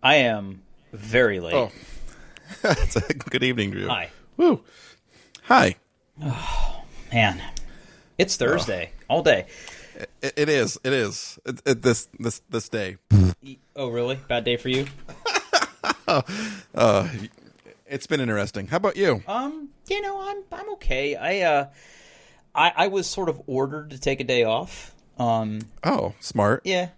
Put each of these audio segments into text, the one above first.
I am very late. Oh, that's a good evening, Drew. Hi. Woo. Hi. Man, it's Thursday all day. It is. This day. Oh, really? Bad day for you? It's been interesting. How about you? I'm okay. I was sort of ordered to take a day off. Oh, smart. Yeah,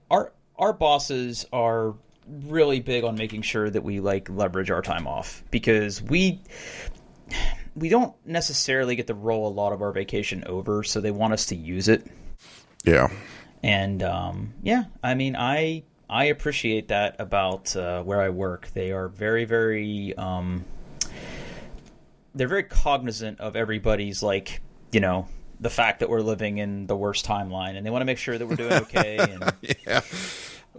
our bosses are really big on making sure that we leverage our time off because we don't necessarily get to roll a lot of our vacation over, so they want us to use it. Yeah. And I mean, I appreciate that about where I work. They are very, very they're very cognizant of everybody's the fact that we're living in the worst timeline, and they want to make sure that we're doing okay. And Yeah.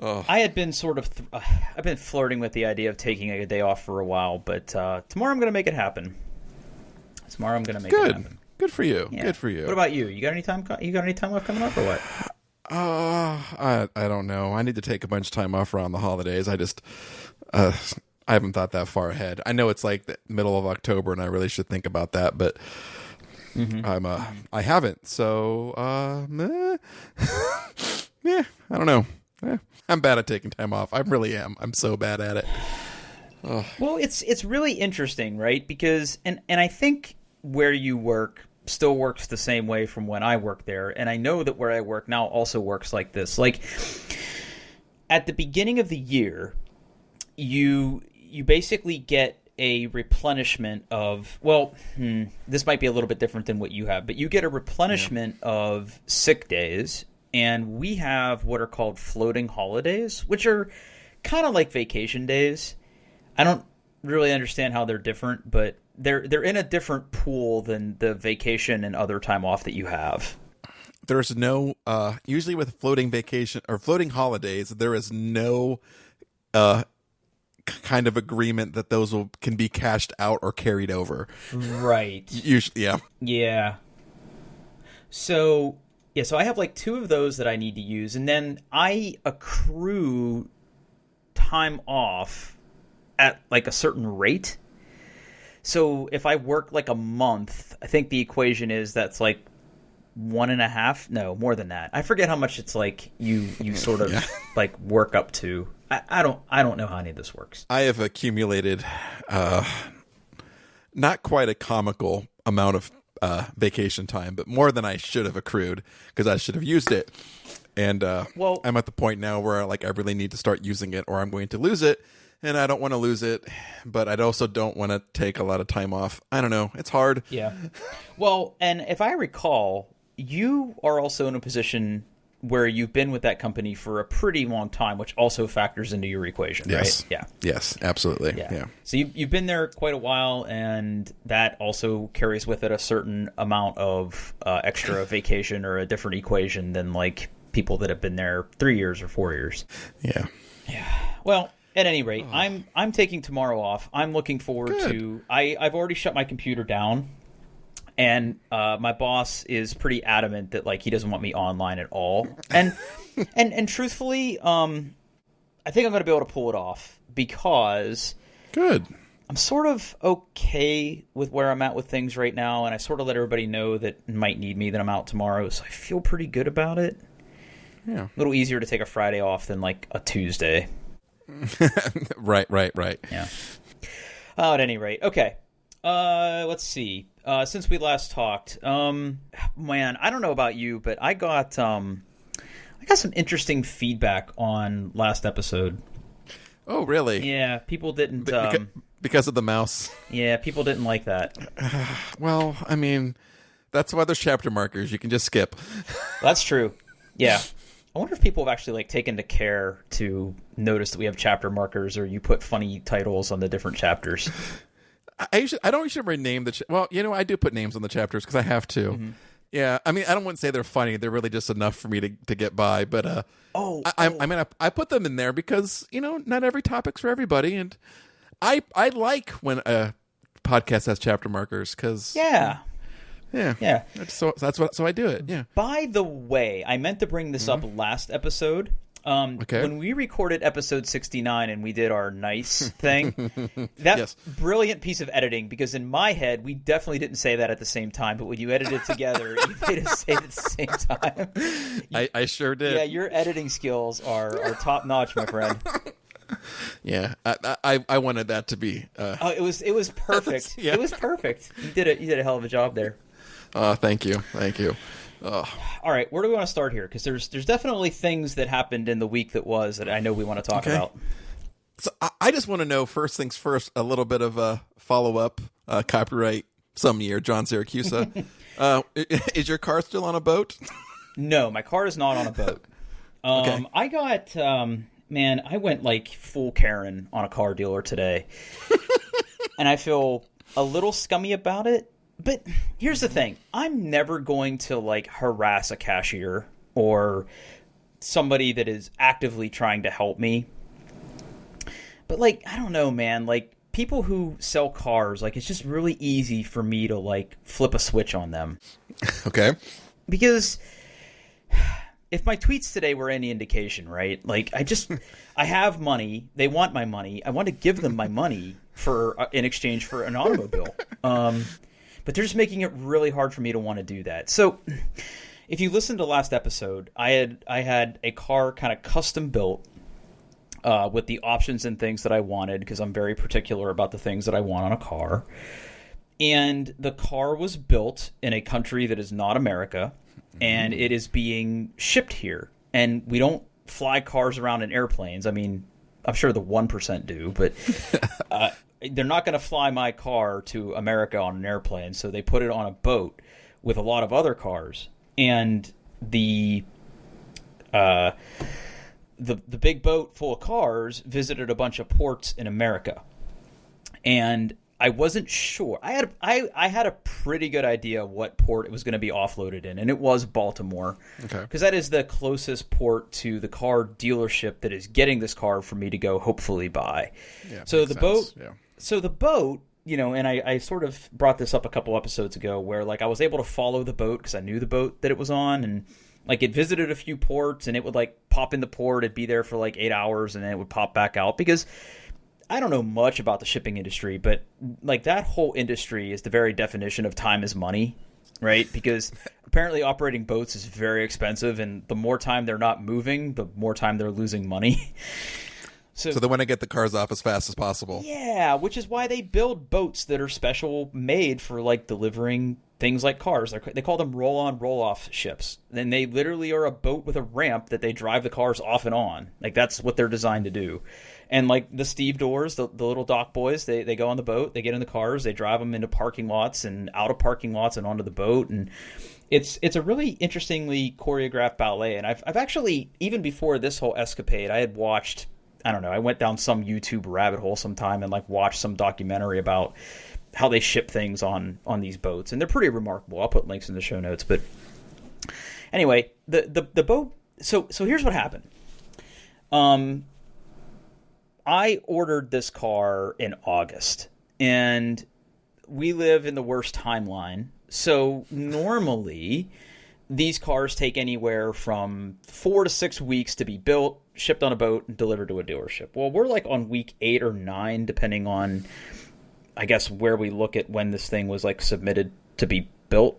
Oh. I had been I've been flirting with the idea of taking a day off for a while, but tomorrow I'm going to make it happen. Tomorrow I'm going to make it happen. Good for you. Yeah. Good for you. What about you? You got any time off coming up or what? I don't know. I need to take a bunch of time off around the holidays. I haven't thought that far ahead. I know it's like the middle of October, and I really should think about that, but I haven't. So, yeah, I don't know. I'm bad at taking time off. I really am. I'm so bad at it. Ugh. Well, it's really interesting, right? Because and I think where you work still works the same way from when I worked there, and I know that where I work now also works like this. Like at the beginning of the year, you basically get a replenishment of this might be a little bit different than what you have, but you get a replenishment of sick days, and we have what are called floating holidays, which are kind of like vacation days. I don't really understand how they're different, but they're in a different pool than the vacation and other time off that you have. There's no usually with floating vacation or floating holidays, there is no kind of agreement that those can be cashed out or carried over. Right. Usually, yeah. Yeah. So I have like two of those that I need to use, and then I accrue time off at like a certain rate. So if I work like a month, I think the equation is that's like 1.5. No, more than that. I forget how much it's like you sort of like work up to. I don't know how any of this works. I have accumulated not quite a comical amount of vacation time, but more than I should have accrued because I should have used it. And I'm at the point now where like I really need to start using it, or I'm going to lose it. And I don't want to lose it, but I also don't want to take a lot of time off. I don't know. It's hard. Yeah. Well, and if I recall, you are also in a position where you've been with that company for a pretty long time, which also factors into your equation, yes. right? Yeah. Yes, absolutely. Yeah. So you've been there quite a while, and that also carries with it a certain amount of extra vacation or a different equation than like people that have been there 3 years or 4 years. Yeah. Yeah. Well, at any rate, I'm taking tomorrow off. I'm looking forward to. I've already shut my computer down, and my boss is pretty adamant that like he doesn't want me online at all. And and truthfully, I think I'm going to be able to pull it off because I'm sort of okay with where I'm at with things right now, and I sort of let everybody know that might need me that I'm out tomorrow, so I feel pretty good about it. Yeah, a little easier to take a Friday off than like a Tuesday. Right. Yeah. At any rate, okay. Let's see. Since we last talked, man, I don't know about you, but I got some interesting feedback on last episode. Oh, really? Yeah, people didn't because of the mouse. Yeah, people didn't like that. Well, I mean, that's why there's chapter markers. You can just skip. That's true. Yeah. I wonder if people have actually like taken the care to notice that we have chapter markers, or you put funny titles on the different chapters. I don't usually rename the. Well, I do put names on the chapters because I have to. Mm-hmm. Yeah, I mean, I don't want to say they're funny. They're really just enough for me to get by. But I put them in there because not every topic's for everybody, and I like when a podcast has chapter markers because Yeah. So I do it. Yeah. By the way, I meant to bring this up last episode, Okay. When we recorded episode 69 and we did our nice thing, that Yes. brilliant piece of editing, because in my head, we definitely didn't say that at the same time, but when you edited it together, you made us say it at the same time. I sure did. Yeah, your editing skills are top notch, my friend. Yeah, I wanted that to be. It was perfect. Yeah. It was perfect. You did a hell of a job there. Thank you. All right, where do we want to start here? Because there's definitely things that happened in the week that was that I know we want to talk about. So I just want to know, first things first, a little bit of a follow-up, copyright some year, John Syracusa. Is your car still on a boat? No, my car is not on a boat. Okay. I got, man, I went like full Karen on a car dealer today. And I feel a little scummy about it. But here's the thing. I'm never going to like harass a cashier or somebody that is actively trying to help me. But like, I don't know, man, like people who sell cars, like it's just really easy for me to like flip a switch on them. Okay. Because if my tweets today were any indication, right? Like I have money. They want my money. I want to give them my money in exchange for an automobile. But they're just making it really hard for me to want to do that. So if you listened to last episode, I had a car kind of custom built with the options and things that I wanted, because I'm very particular about the things that I want on a car. And the car was built in a country that is not America, and it is being shipped here. And we don't fly cars around in airplanes. I mean, I'm sure the 1% do, but they're not going to fly my car to America on an airplane, so they put it on a boat with a lot of other cars. And the big boat full of cars visited a bunch of ports in America. And I wasn't sure. I had a pretty good idea what port it was going to be offloaded in, and it was Baltimore. Okay. Because that is the closest port to the car dealership that is getting this car for me to go hopefully buy. Yeah, so the boat. Yeah. So the boat, you know, and I sort of brought this up a couple episodes ago, where like I was able to follow the boat because I knew the boat that it was on, and like it visited a few ports, and it would like pop in the port, it'd be there for like 8 hours, and then it would pop back out. Because I don't know much about the shipping industry, but like that whole industry is the very definition of time is money, right? Because apparently operating boats is very expensive, and the more time they're not moving, the more time they're losing money. So they want to get the cars off as fast as possible. Yeah, which is why they build boats that are special made for like delivering things like cars. They call them roll-on, roll-off ships. And they literally are a boat with a ramp that they drive the cars off and on. Like that's what they're designed to do. And like the stevedores, the little dock boys, they go on the boat, they get in the cars, they drive them into parking lots and out of parking lots and onto the boat. And it's a really interestingly choreographed ballet. And I've actually, even before this whole escapade, I had watched, I don't know, I went down some YouTube rabbit hole sometime and like watched some documentary about how they ship things on these boats. And they're pretty remarkable. I'll put links in the show notes. But anyway, the boat, so here's what happened. I ordered this car in August, and we live in the worst timeline. So normally these cars take anywhere from 4 to 6 weeks to be built, shipped on a boat, and delivered to a dealership. Well, we're like on week 8 or 9, depending on, I guess, where we look at when this thing was like submitted to be built.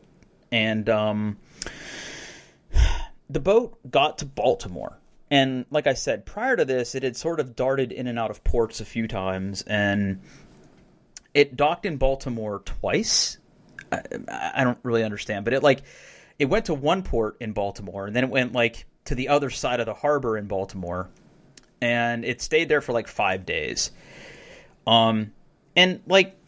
And the boat got to Baltimore. And like I said, prior to this, it had sort of darted in and out of ports a few times, and it docked in Baltimore twice. I don't really understand, but it went to one port in Baltimore, and then it went like to the other side of the harbor in Baltimore, and it stayed there for like 5 days. And like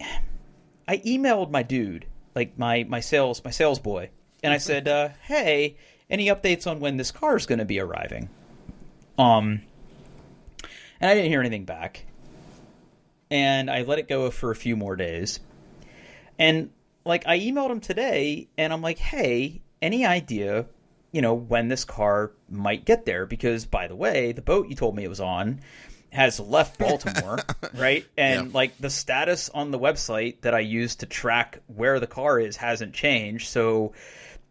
I emailed my dude, like my sales boy, and I said, hey, any updates on when this car is going to be arriving? And I didn't hear anything back. And I let it go for a few more days. And like I emailed him today, and I'm like, hey, any idea, you know, when this car might get there? Because, by the way, the boat you told me it was on has left Baltimore, right? And like the status on the website that I used to track where the car is hasn't changed. So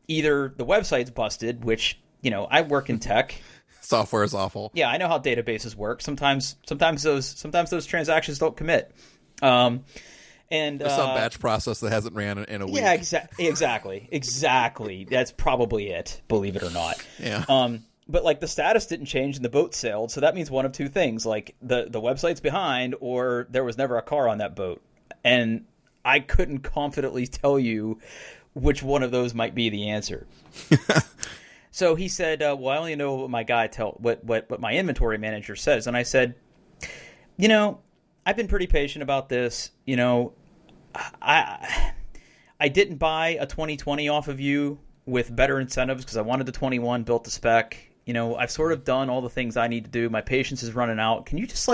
either the website's busted, which, you know, I work in tech. software is awful. Yeah, I know how databases work. Sometimes those transactions don't commit. And there's some batch process that hasn't ran in a week. Yeah, exactly. That's probably it, believe it or not. Yeah. But like the status didn't change and the boat sailed, so that means one of two things: like the website's behind, or there was never a car on that boat. And I couldn't confidently tell you which one of those might be the answer. So he said, "Well, I only know what my guy what my inventory manager says." And I said, "I've been pretty patient about this. I didn't buy a 2020 off of you with better incentives because I wanted the 21 built to spec. I've sort of done all the things I need to do. My patience is running out. Can you just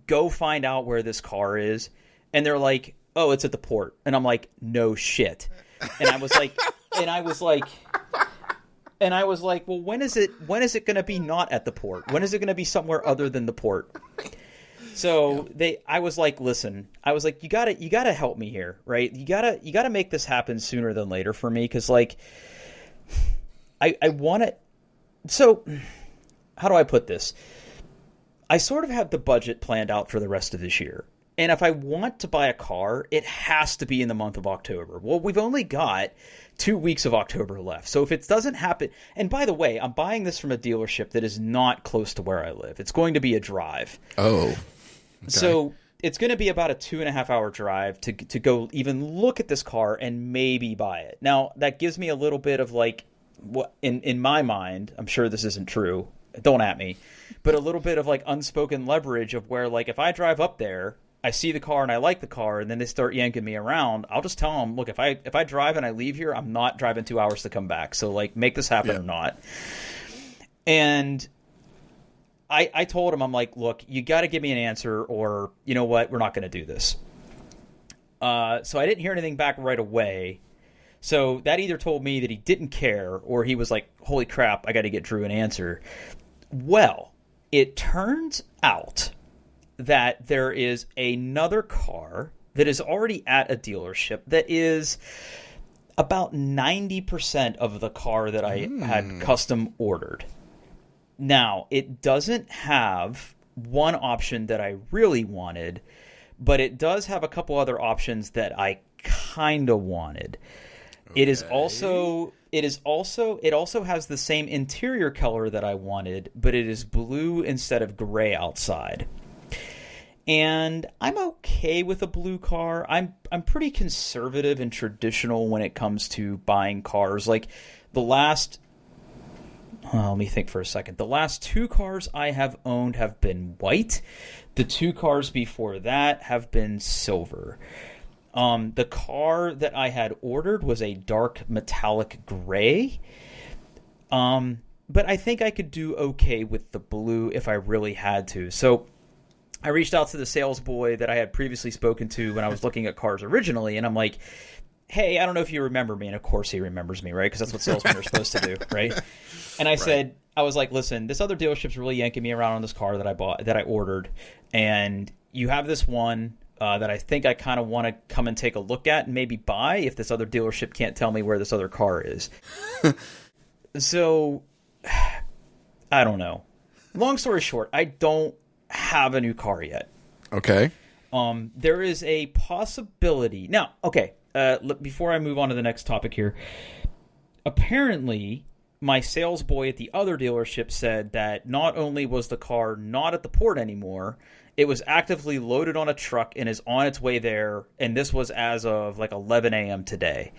go find out where this car is?" And they're like, "Oh, it's at the port." And I'm like, "No shit." And I was like, "Well, when is it going to be not at the port? When is it going to be somewhere other than the port?" So I was like, "Listen," I was like, you gotta help me here, right? You gotta make this happen sooner than later for me. Cause I want it. So how do I put this? I sort of have the budget planned out for the rest of this year. And if I want to buy a car, it has to be in the month of October. Well, we've only got 2 weeks of October left. So if it doesn't happen, and by the way, I'm buying this from a dealership that is not close to where I live. It's going to be a drive. Oh, okay. So it's going to be about a 2.5 hour drive to go even look at this car and maybe buy it. Now, that gives me a little bit of what in my mind, I'm sure this isn't true. Don't at me. But a little bit of unspoken leverage of where if I drive up there, I see the car and I like the car, and then they start yanking me around, I'll just tell them, "Look, if I drive and I leave here, I'm not driving 2 hours to come back. So make this happen or not." And I told him, I'm like, "Look, you got to give me an answer, or you know what, we're not going to do this." So I didn't hear anything back right away. So that either told me that he didn't care, or he was like, "Holy crap, I got to get Drew an answer." Well, it turns out that there is another car that is already at a dealership that is about 90% of the car that I had custom ordered. Now, it doesn't have one option that I really wanted, but it does have a couple other options that I kind of wanted. Okay. It also has the same interior color that I wanted, but it is blue instead of gray outside. And I'm okay with a blue car. I'm pretty conservative and traditional when it comes to buying cars. Let me think for a second. The last 2 cars I have owned have been white. The 2 cars before that have been silver. The car that I had ordered was a dark metallic gray. But I think I could do okay with the blue if I really had to. So I reached out to the sales boy that I had previously spoken to when I was looking at cars originally, and I'm like, "Hey, I don't know if you remember me." And of course he remembers me, right? Because that's what salesmen are supposed to do, right? And I was like, "Listen, this other dealership's really yanking me around on this car that I ordered, and you have this one that I think I kind of want to come and take a look at and maybe buy if this other dealership can't tell me where this other car is." So, I don't know. Long story short, I don't have a new car yet. Okay. There is a possibility. Now, okay, before I move on to the next topic here, apparently my sales boy at the other dealership said that not only was the car not at the port anymore, it was actively loaded on a truck and is on its way there, and this was as of 11 a.m. today.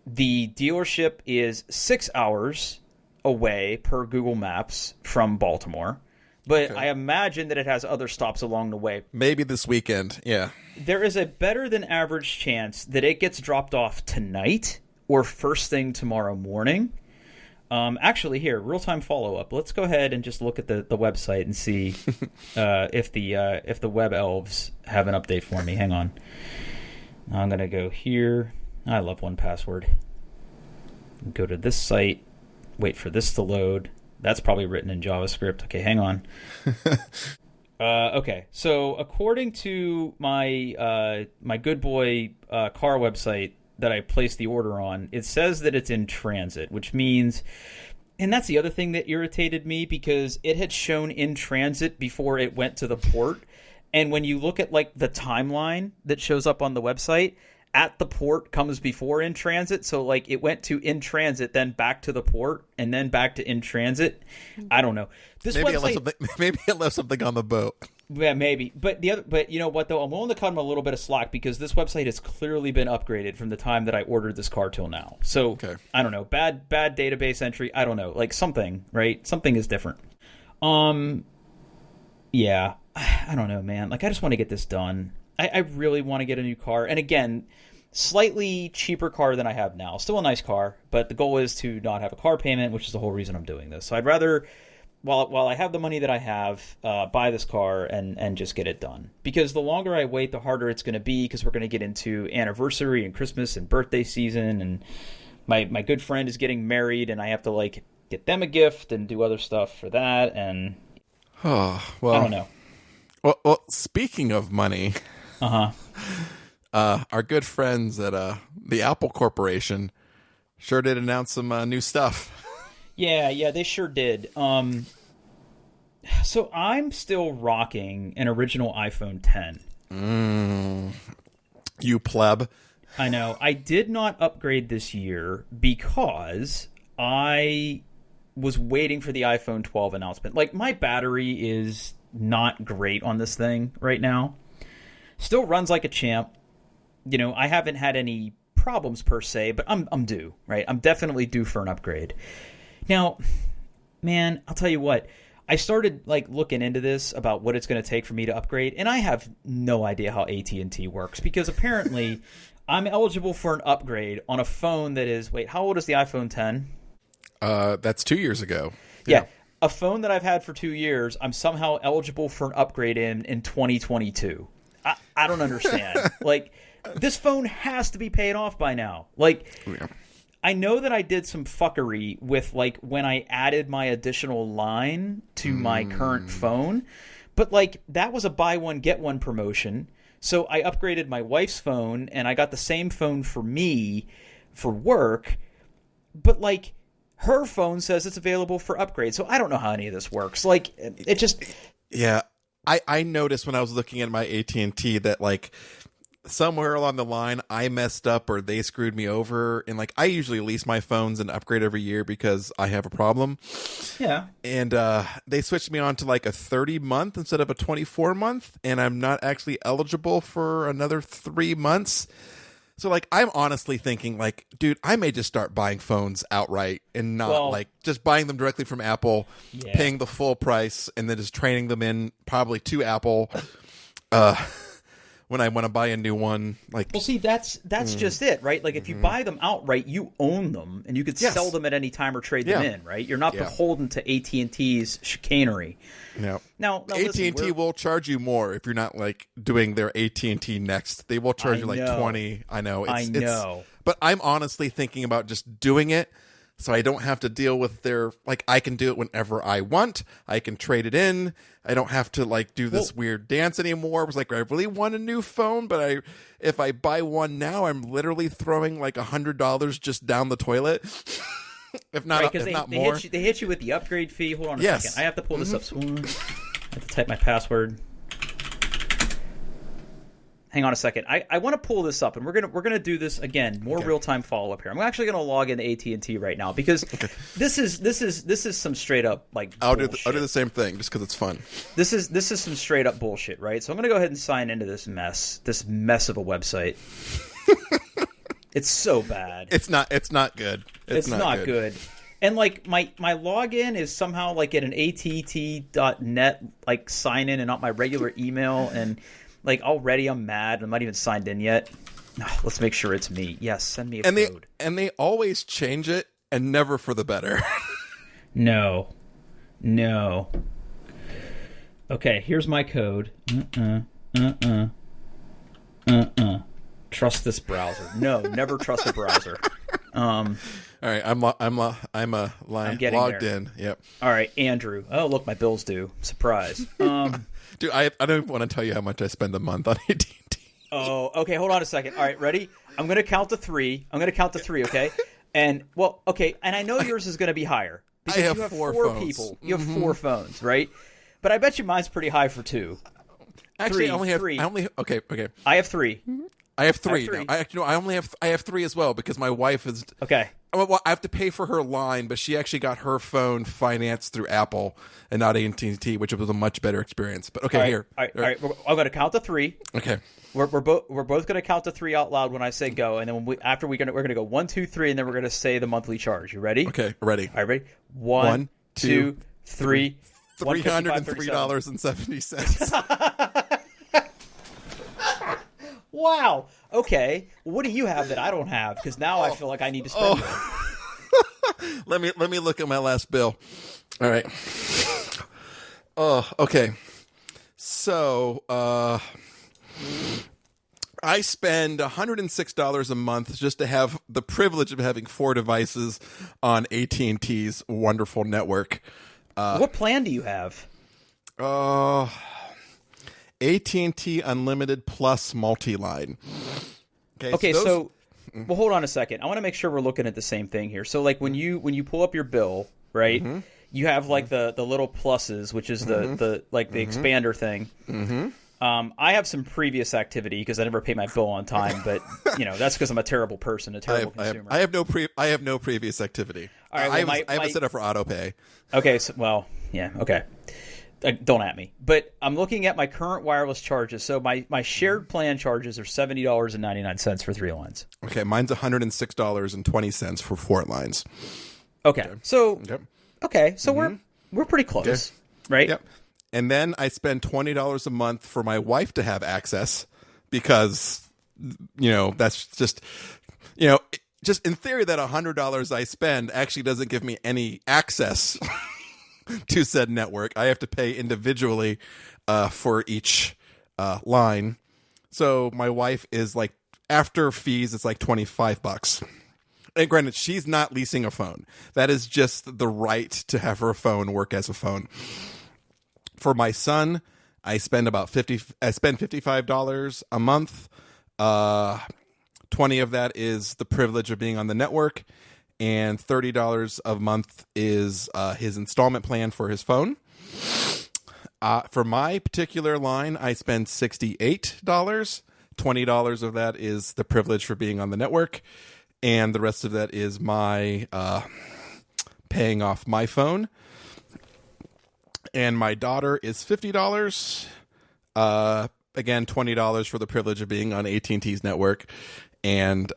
The dealership is 6 hours away per Google Maps from Baltimore. But okay. I imagine that it has other stops along the way. Maybe this weekend, yeah. There is a better than average chance that it gets dropped off tonight or first thing tomorrow morning. Actually, here, real-time follow-up. Let's go ahead and just look at the website and see if the web elves have an update for me. Hang on. I'm going to go here. I love 1Password. Go to this site. Wait for this to load. That's probably written in JavaScript. Okay, hang on. Okay, so according to my my good boy car website that I placed the order on, it says that it's in transit, which means And that's the other thing that irritated me, because it had shown in transit before it went to the port. And when you look at like the timeline that shows up on the website, at the port comes before in transit. So like it went to in transit, then back to the port, and then back to in transit. I don't know. This maybe website, it left something on the boat. Yeah, maybe. But you know what though? I'm willing to cut them a little bit of slack, because this website has clearly been upgraded from the time that I ordered this car till now. So okay. I don't know. Bad database entry. I don't know. Like something, right? Something is different. Yeah. I don't know, man. Like I just want to get this done. I really want to get a new car. And again, slightly cheaper car than I have now. Still a nice car, but the goal is to not have a car payment, which is the whole reason I'm doing this. So I'd rather, while I have the money that I have, buy this car and just get it done. Because the longer I wait, the harder it's going to be, because we're going to get into anniversary and Christmas and birthday season, and my good friend is getting married, and I have to like get them a gift and do other stuff for that, and I don't know. Well, speaking of money, our good friends at the Apple Corporation sure did announce some new stuff. Yeah, they sure did. So I'm still rocking an original iPhone 10. You pleb. I know. I did not upgrade this year because I was waiting for the iPhone 12 announcement. Like, my battery is not great on this thing right now. Still runs like a champ. You know, I haven't had any problems per se, but I'm due, right? I'm definitely due for an upgrade. Now, man, I'll tell you what. I started like looking into this about what it's going to take for me to upgrade, and I have no idea how AT&T works, because apparently I'm eligible for an upgrade on a phone that is, wait, how old is the iPhone 10? That's 2 years ago. Yeah. A phone that I've had for 2 years, I'm somehow eligible for an upgrade in 2022. I don't understand. Like, this phone has to be paid off by now. Like, yeah. I know that I did some fuckery with, like, when I added my additional line to my current phone. But, like, that was a buy one, get one promotion. So I upgraded my wife's phone, and I got the same phone for me for work. But, like, her phone says it's available for upgrade. So I don't know how any of this works. Like, it just... Yeah. I noticed when I was looking at my AT&T that, like, somewhere along the line I messed up or they screwed me over. And, like, I usually lease my phones and upgrade every year because I have a problem. Yeah. And they switched me on to, like, a 30-month instead of a 24-month. And I'm not actually eligible for another 3 months. So, like, I'm honestly thinking, like, dude, I may just start buying phones outright and not, like, just buying them directly from Apple, paying the full price, and then just training them in probably to Apple when I want to buy a new one. Like, well, see, that's just it, right? Like, if you buy them outright, you own them, and you could sell them at any time or trade them in, right? You're not beholden to AT&T's chicanery. No. Now AT&T will charge you more if you're not, like, doing their AT&T Next. They will charge you, like, 20. I know. I know. But I'm honestly thinking about just doing it so I don't have to deal with their, like, I can do it whenever I want. I can trade it in. I don't have to, like, do this weird dance anymore. It was like, I really want a new phone, but if I buy one now, I'm literally throwing, like, $100 just down the toilet. If not, right, not more. They hit you with the upgrade fee. Hold on a second. I have to pull this up. I have to type my password. Hang on a second. I want to pull this up, and we're gonna do this again. More real time follow up here. I'm actually gonna log into AT&T right now, because this is some straight up, like, I'll do the same thing just because it's fun. This is some straight up bullshit, right? So I'm gonna go ahead and sign into this mess of a website. It's so bad. It's not good. It's not good. And, like, my login is somehow, like, at an att.net, like, sign in and not my regular email, and, like, already I'm mad. I'm not even signed in yet. Let's make sure it's me. Yes, send me a code. And they always change it, and never for the better. No. Okay, here's my code. Trust this browser. No, never trust a browser. All right, I'm logged in. Yep. All right, Andrew. Oh, look, my bill's due. Surprise. Dude, I don't even want to tell you how much I spend a month on AT&T. Oh, okay. Hold on a second. All right, ready? I'm going to count to three. Okay? And, well, okay, and I know yours is going to be higher. Because have you have four four phones. people. You have four phones, right? But I bet you mine's pretty high for two. Actually, Three, I only have three. okay. I have three. I have three. three. No, I have three as well because my wife is Okay. Well, I have to pay for her line, but she actually got her phone financed through Apple and not AT&T, which was a much better experience. But okay, here. All right. I'm going to count to three. Okay. We're both going to count to three out loud when I say go, and then we're going to go 1, 2, 3, and then we're going to say the monthly charge. You ready? Okay, ready. All right, ready? One, two, three. $303.70. Wow. Okay. What do you have that I don't have? Because now I feel like I need to spend it. Let me look at my last bill. All right. Oh, okay. So, I spend $106 a month just to have the privilege of having 4 devices on AT&T's wonderful network. What plan do you have? AT&T Unlimited Plus Multi-Line. Okay, so well, hold on a second. I want to make sure we're looking at the same thing here. So, like when you pull up your bill, right? Mm-hmm. You have like the little pluses, which is the expander thing. Mm-hmm. I have some previous activity because I never pay my bill on time, but that's because I'm a terrible person, a terrible consumer. I have no previous activity. All right, well, I have it set up for auto pay. Okay, okay. Don't at me. But I'm looking at my current wireless charges. So my shared plan charges are $70.99 for 3 lines. Okay, mine's $106.20 for 4 lines. Okay. So we're pretty close, right? Yep. And then I spend $20 a month for my wife to have access because that's just just in theory that $100 I spend actually doesn't give me any access to said network. I have to pay individually for each line. So my wife is like, after fees, it's like $25. And granted, she's not leasing a phone. That is just the right to have her phone work as a phone. For my son, I spend $55 a month. 20 of that is the privilege of being on the network, and $30 a month is his installment plan for his phone. For my particular line, I spend $68. $20 of that is the privilege for being on the network, and the rest of that is my paying off my phone. And my daughter is $50. Again, $20 for the privilege of being on AT&T's network, and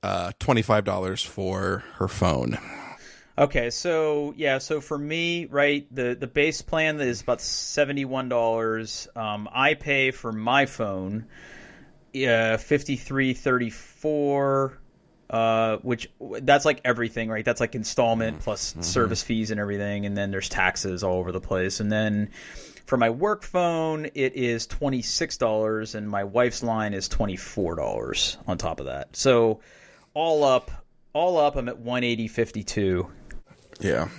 $25 for her phone. Okay, so for me, right, the base plan is about $71. I pay for my phone $53.34, which that's like everything, right? That's like installment plus service fees and everything, and then there's taxes all over the place. And then for my work phone, it is $26, and my wife's line is $24 on top of that. So all up, I'm at $180.52. Yeah,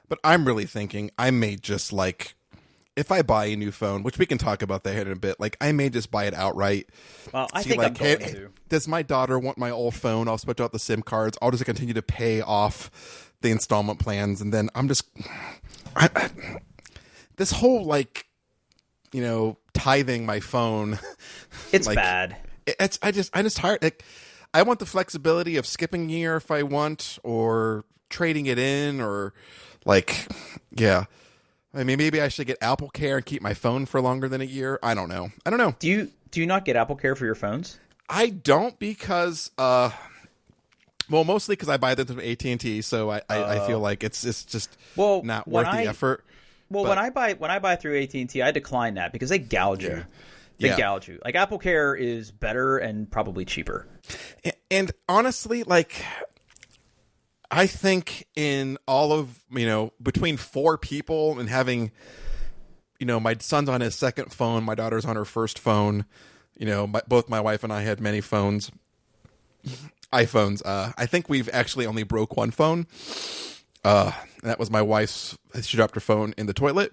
but I'm really thinking I may just if I buy a new phone, which we can talk about that in a bit, I may just buy it outright. Well, I think I'm going to. Does my daughter want my old phone? I'll switch out the SIM cards. I'll just continue to pay off the installment plans, and then I'm just this whole tithing my phone. It's bad. I just tired. I want the flexibility of skipping a year if I want, or trading it in, or I mean, maybe I should get Apple Care and keep my phone for longer than a year. I don't know. Do you not get Apple Care for your phones? I don't because mostly because I buy them through AT&T, so I feel like it's just not worth the effort. Well, when I buy through AT&T, I decline that because they gouge you. They gouge you. Apple Care is better and probably cheaper. And honestly, I think in all of, between 4 people and having, my son's on his second phone, my daughter's on her first phone, both my wife and I had many phones, iPhones. I think we've actually only broke one phone. That was my wife's. She dropped her phone in the toilet.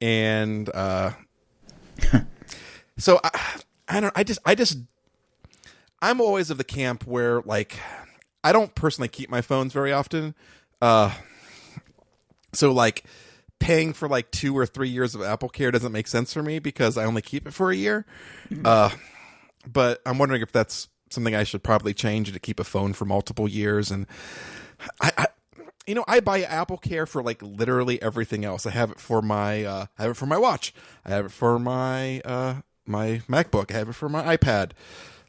And so I don't. I'm always of the camp where I don't personally keep my phones very often. So like paying for like 2 or 3 years of Apple Care doesn't make sense for me because I only keep it for a year. But I'm wondering if that's something I should probably change to keep a phone for multiple years. And I buy Apple Care for like literally everything else. I have it for my watch. I have it for my my MacBook. I have it for my iPad.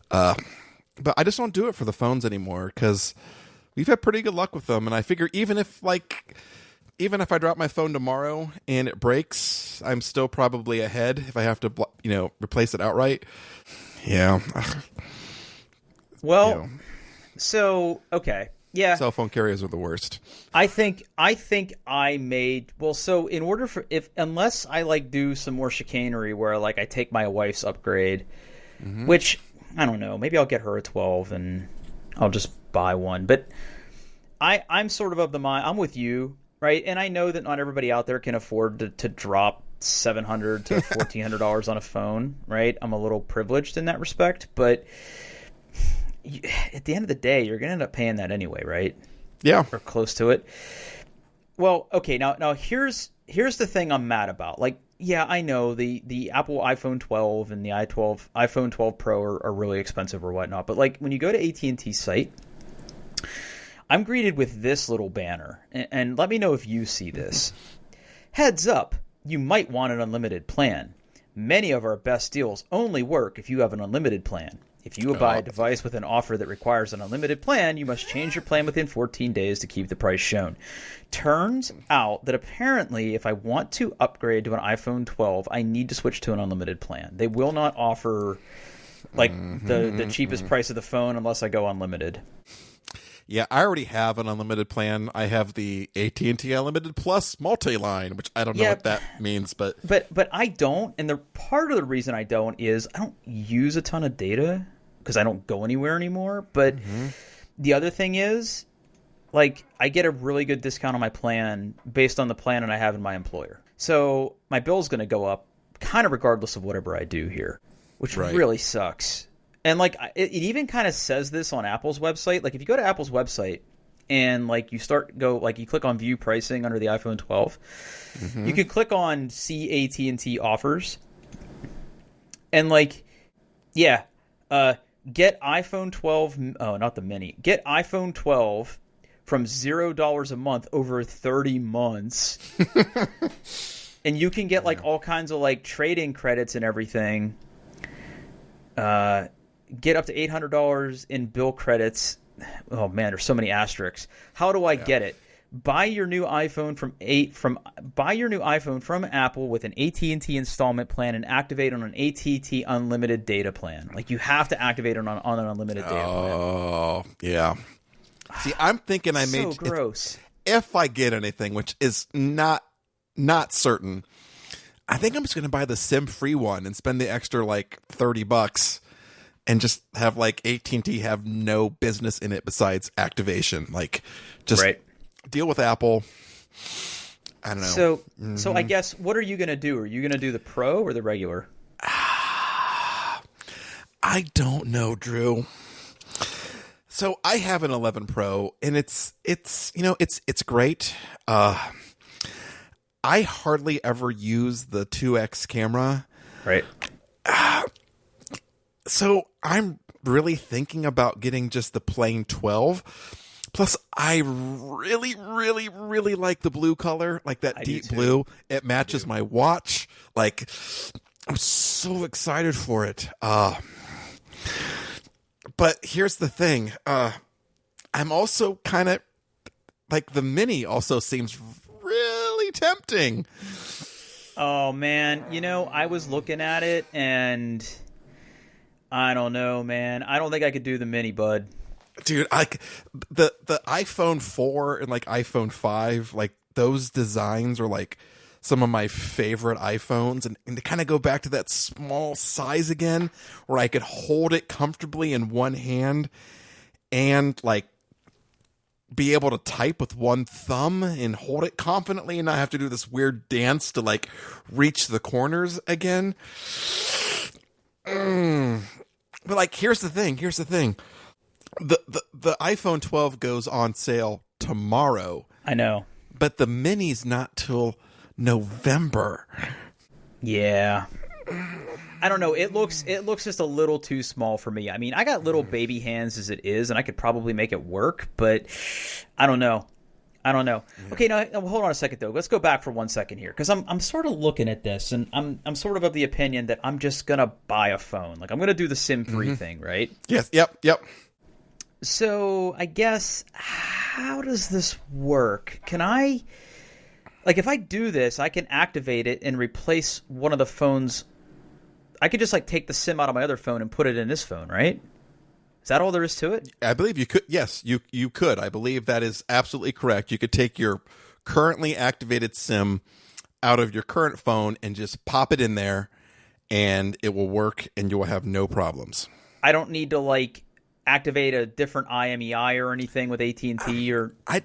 But I just don't do it for the phones anymore because we've had pretty good luck with them. And I figure even if I drop my phone tomorrow and it breaks, I'm still probably ahead if I have to, replace it outright. Yeah. Well, so, okay. Yeah. Cell phone carriers are the worst. I think I made, well, so in order for, unless I like do some more chicanery where like I take my wife's upgrade, which I don't know, maybe I'll get her a 12 and I'll just buy one. But I'm sort of the mind, I'm with you, right? And I know that not everybody out there can afford to drop $700 to $1,400 on a phone, right? I'm a little privileged in that respect, but at the end of the day, you're going to end up paying that anyway, right? Yeah. Or close to it. Well, okay, now here's the thing I'm mad about. Like, yeah, I know the Apple iPhone 12 and the iPhone 12 Pro are really expensive or whatnot, but like when you go to AT&T's site, I'm greeted with this little banner, and let me know if you see this. Heads up, you might want an unlimited plan. Many of our best deals only work if you have an unlimited plan. If you buy a device with an offer that requires an unlimited plan, you must change your plan within 14 days to keep the price shown. Turns out that apparently if I want to upgrade to an iPhone 12, I need to switch to an unlimited plan. They will not offer like the cheapest price of the phone unless I go unlimited. Yeah, I already have an unlimited plan. I have the AT&T Unlimited Plus multi-line, which I don't know what that means, but I don't, and the part of the reason I don't is I don't use a ton of data because I don't go anywhere anymore. But the other thing is, like, I get a really good discount on my plan based on the plan that I have in my employer. So my bill's going to go up kind of regardless of whatever I do here, which really sucks. And like it even kind of says this on Apple's website. Like if you go to Apple's website and like you click on view pricing under the iPhone 12, you can click on see AT&T offers. And like, yeah, get iPhone 12. Oh, not the mini. Get iPhone 12 from $0 a month over 30 months. And you can get like all kinds of like trade-in credits and everything. Get up to $800 in bill credits. Oh man, there's so many asterisks. How do I get it? Buy your new iPhone from Apple with an AT&T installment plan and activate on an AT&T unlimited data plan. Like you have to activate it on an unlimited data plan. Oh, yeah. See, I'm thinking I may gross. If I get anything, which is not certain, I think I'm just going to buy the SIM-free one and spend the extra like $30 and just have like AT&T have no business in it besides activation. Like just deal with Apple. I don't know. So I guess what are you going to do? Are you going to do the Pro or the regular? I don't know, Drew. So I have an 11 Pro and it's great. I hardly ever use the 2x camera. Right. So I'm really thinking about getting just the plain 12. Plus, I really, really, really like the blue color, like that deep blue. It matches my watch. Like, I'm so excited for it. But here's the thing. I'm also kind of like the mini also seems really tempting. Oh man, I was looking at it and I don't know, man. I don't think I could do the mini, bud. Dude, the iPhone 4 and like iPhone 5, like those designs are like some of my favorite iPhones, and to kind of go back to that small size again where I could hold it comfortably in one hand and like be able to type with one thumb and hold it confidently and not have to do this weird dance to like reach the corners again. But like, here's the thing. The iPhone 12 goes on sale tomorrow. I know. But the mini's not till November. Yeah. I don't know. It looks just a little too small for me. I mean, I got little baby hands as it is, and I could probably make it work, but I don't know. Yeah. Okay, now hold on a second though. Let's go back for 1 second here, because I'm sort of looking at this, and I'm sort of the opinion that I'm just gonna buy a phone. Like, I'm gonna do the SIM-free thing, right? Yes. Yep. So I guess, how does this work? Can I, like, if I do this, I can activate it and replace one of the phones. I could just, like, take the SIM out of my other phone and put it in this phone, right? Is that all there is to it? I believe you could. Yes, you could. I believe that is absolutely correct. You could take your currently activated SIM out of your current phone and just pop it in there, and it will work, and you will have no problems. I don't need to, like, activate a different IMEI or anything with AT&T or... I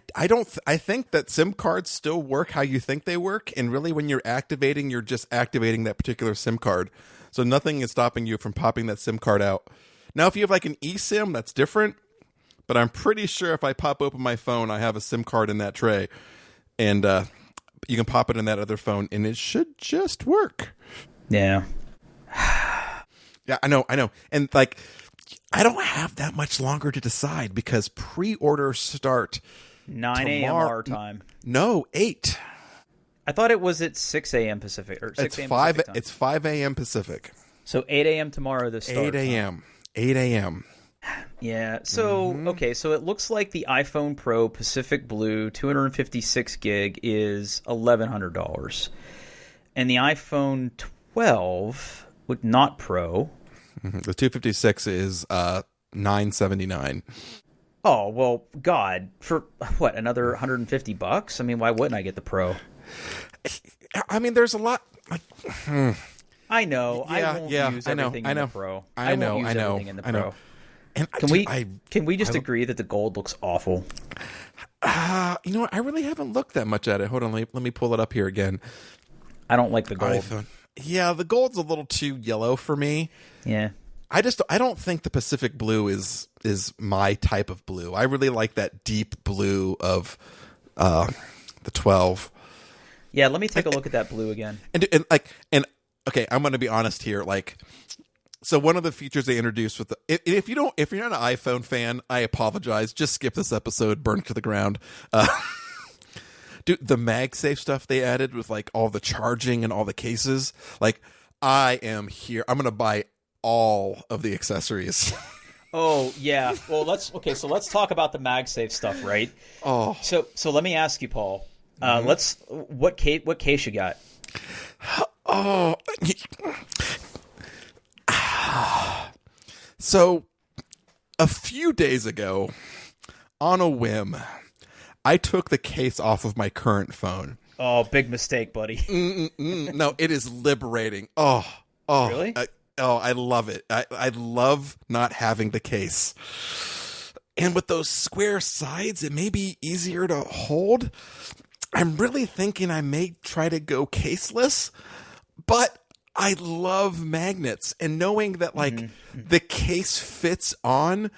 think that SIM cards still work how you think they work, and really when you're activating, you're just activating that particular SIM card. So nothing is stopping you from popping that SIM card out. Now, if you have like an eSIM, that's different, but I'm pretty sure if I pop open my phone, I have a SIM card in that tray, and you can pop it in that other phone, and it should just work. Yeah. Yeah, I know. And like, I don't have that much longer to decide because pre-orders start 9 a.m. our time. No, 8. I thought it was at 6 a.m. Pacific, or 6 a.m. Pacific time. It's 5 a.m. Pacific. So 8 a.m. tomorrow to start. 8 a.m. 8 a.m. Yeah. So, okay. So it looks like the iPhone Pro Pacific Blue 256 gig is $1,100. And the iPhone 12, with not Pro. The 256 is $979. Oh, well, God. For, what, another $150? I mean, why wouldn't I get the Pro? I mean, there's a lot... I know. Yeah, I won't use everything in the Pro. I know. Everything in the Pro. And can we just agree that the gold looks awful? You know what? I really haven't looked that much at it. Hold on, let me pull it up here again. I don't like the gold. iPhone. Yeah, the gold's a little too yellow for me. Yeah. I don't think the Pacific Blue is my type of blue. I really like that deep blue of the 12. Yeah, let me take a look at that blue again. And okay, I'm going to be honest here. Like, so one of the features they introduced with if you're not an iPhone fan, I apologize. Just skip this episode, burn it to the ground. Dude, the MagSafe stuff they added with like all the charging and all the cases. Like, I am here. I'm going to buy all of the accessories. Oh yeah. Well, let's talk about the MagSafe stuff, right? Oh. So let me ask you, Paul. What case you got? Oh. So, a few days ago, on a whim, I took the case off of my current phone. Oh, big mistake, buddy. No, it is liberating. Oh, really? I love it. I love not having the case. And with those square sides, it may be easier to hold. I'm really thinking I may try to go caseless, but I love magnets, and knowing that like the case fits on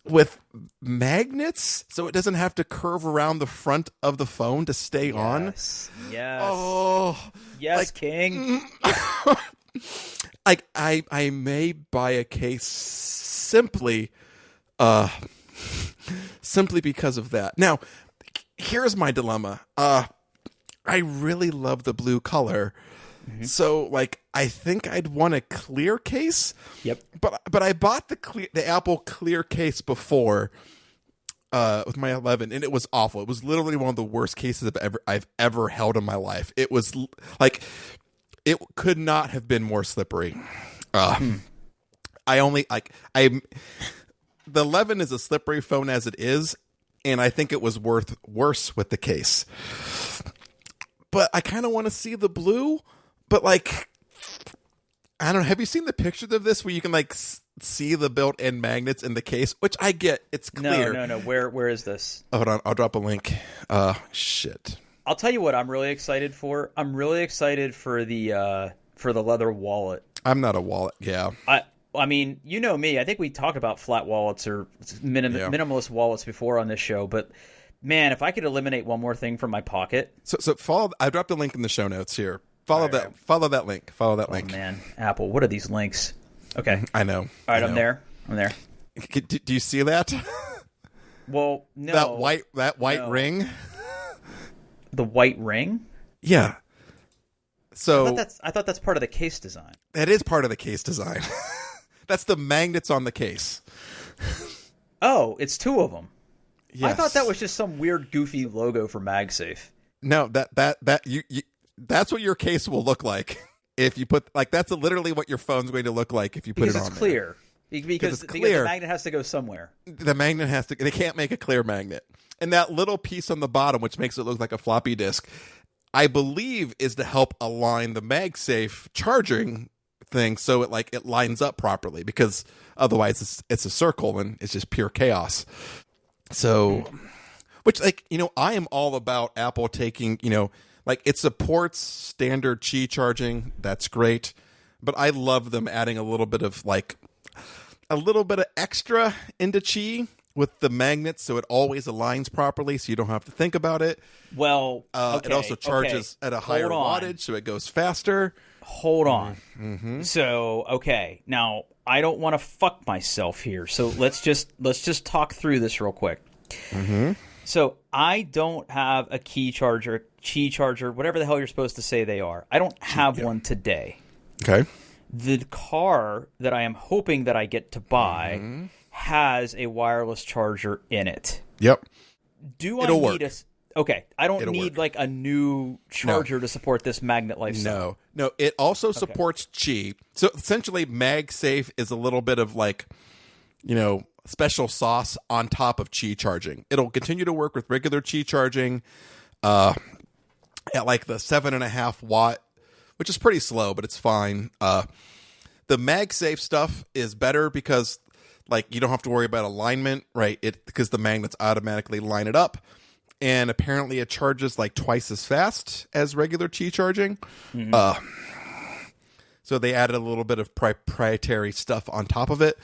with magnets so it doesn't have to curve around the front of the phone to stay on. Yes. Oh, yes, like, King. Like I may buy a case simply because of that. Now, here's my dilemma. I really love the blue color. So, like, I think I'd want a clear case. Yep. But I bought the Apple clear case before with my 11, and it was awful. It was literally one of the worst cases I've ever held in my life. It was like it could not have been more slippery. The 11 is a slippery phone as it is, and I think it was worse with the case. But I kind of want to see the blue. But, like, I don't know. Have you seen the pictures of this where you can, like, see the built-in magnets in the case? Which I get. It's clear. No. Where is this? Oh, hold on. I'll drop a link. Shit. I'll tell you what I'm really excited for. I'm really excited for the leather wallet. I'm not a wallet. Yeah. I mean, you know me. I think we talked about flat wallets or minimalist wallets before on this show, but man, if I could eliminate one more thing from my pocket. So follow. I dropped a link in the show notes here. Follow that link. Follow that link. Man, Apple, what are these links? Okay, I know. All right, I'm there. Do you see that? Well, no. That white ring. The white ring? Yeah. So I thought that's part of the case design. That is part of the case design. That's the magnets on the case. Oh, it's two of them. Yes. I thought that was just some weird, goofy logo for MagSafe. No, that's what your case will look like if you put that's literally what your phone's going to look like if you put it on. It's clear. Because the magnet has to go somewhere. The magnet has to. They can't make a clear magnet, and that little piece on the bottom, which makes it look like a floppy disk, I believe is to help align the MagSafe charging thing so it lines up properly, because otherwise it's a circle and it's just pure chaos. So, which I am all about Apple taking, it supports standard Qi charging. That's great. But I love them adding a little bit of extra into Qi with the magnets, so it always aligns properly, so you don't have to think about it. Well, it also charges at a higher wattage, so it goes faster. Hold on. Mm-hmm. So, now I don't want to fuck myself here, so let's just talk through this real quick. Mm-hmm. So I don't have a Qi charger, whatever the hell you're supposed to say they are. I don't have one today. Okay. The car that I am hoping that I get to buy has a wireless charger in it. Yep. It'll work. I don't need a new charger to support this magnet lifestyle. No. It also supports Qi. So essentially, MagSafe is a little bit of special sauce on top of Qi charging. It'll continue to work with regular Qi charging at the 7.5 watt, which is pretty slow, but it's fine. The MagSafe stuff is better because you don't have to worry about alignment, right? Because the magnets automatically line it up. And apparently it charges twice as fast as regular Qi charging. Mm-hmm. So they added a little bit of proprietary stuff on top of it,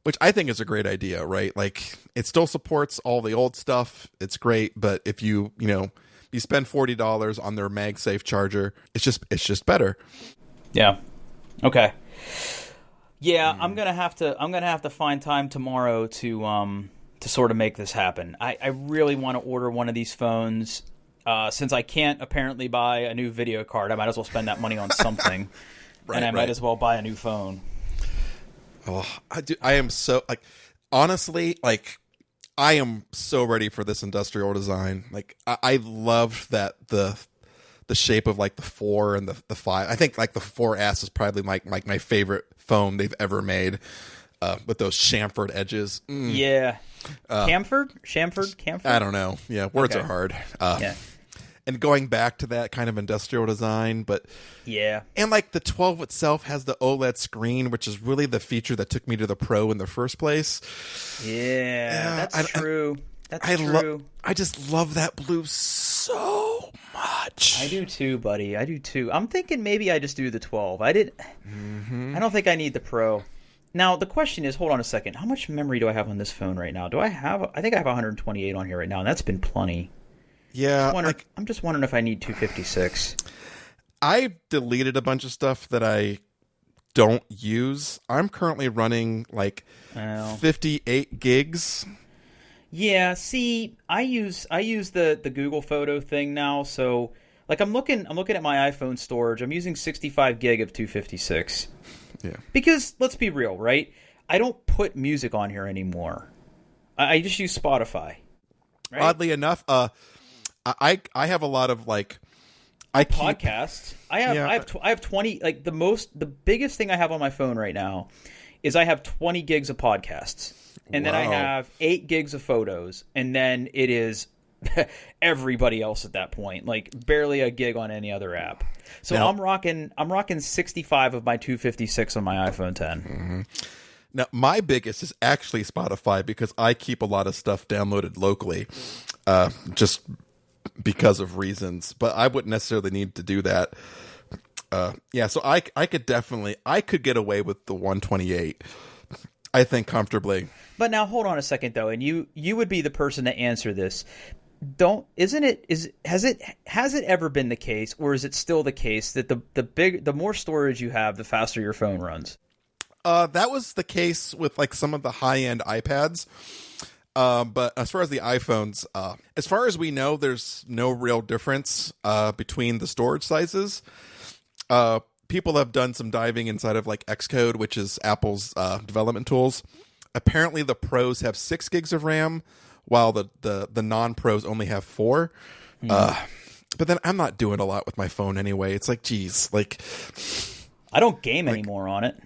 which I think is a great idea, right? It still supports all the old stuff. It's great, but if you spend $40 on their MagSafe charger, it's just better. Yeah. Okay. Yeah, I'm gonna have to find time tomorrow to sort of make this happen. I really want to order one of these phones. Since I can't apparently buy a new video card, I might as well spend that money on something, might as well buy a new phone. Oh, I am so honestly I am so ready for this industrial design. I love that the shape of the 4 and the 5. I think the 4S is probably my favorite phone they've ever made, with those chamfered edges. Yeah. Chamfered? I don't know. Yeah, words are hard. Yeah. And going back to that kind of industrial design, but yeah. And the 12 itself has the OLED screen, which is really the feature that took me to the Pro in the first place. Yeah, that's true. That's true. I just love that blue so much. I do too, buddy. I do too. I'm thinking maybe I just do the 12. I don't think I need the Pro. Now, the question is, hold on a second. How much memory do I have on this phone right now? I think I have 128 on here right now, and that's been plenty. Yeah. I'm just wondering if I need 256. I deleted a bunch of stuff that I don't use. I'm currently running 58 gigs. Yeah, see, I use the Google Photo thing now, so I'm looking at my iPhone storage. I'm using 65 gig of 256. Yeah. Because let's be real, right? I don't put music on here anymore. I just use Spotify. Right? Oddly enough, I have a lot of podcasts. I have 20. The biggest thing I have on my phone right now is I have 20 gigs of podcasts. And then I have 8 gigs of photos, and then it is everybody else at that point. Barely a gig on any other app. So now, I'm rocking 65 of my 256 on my iPhone 10. Mm-hmm. Now my biggest is actually Spotify, because I keep a lot of stuff downloaded locally, just because of reasons. But I wouldn't necessarily need to do that. Yeah, so I could get away with the 128, I think, comfortably. But now hold on a second though, and you would be the person to answer this. Has it ever been the case, or is it still the case that the more storage you have, the faster your phone runs? That was the case with like some of the high-end iPads. But as far as the iPhones, as far as we know, there's no real difference between the storage sizes. People have done some diving inside of like Xcode, which is Apple's development tools. Apparently, the Pros have 6 gigs of RAM, while the non-Pros only have 4. But then I'm not doing a lot with my phone anyway. It's like, geez, like I don't game anymore on it.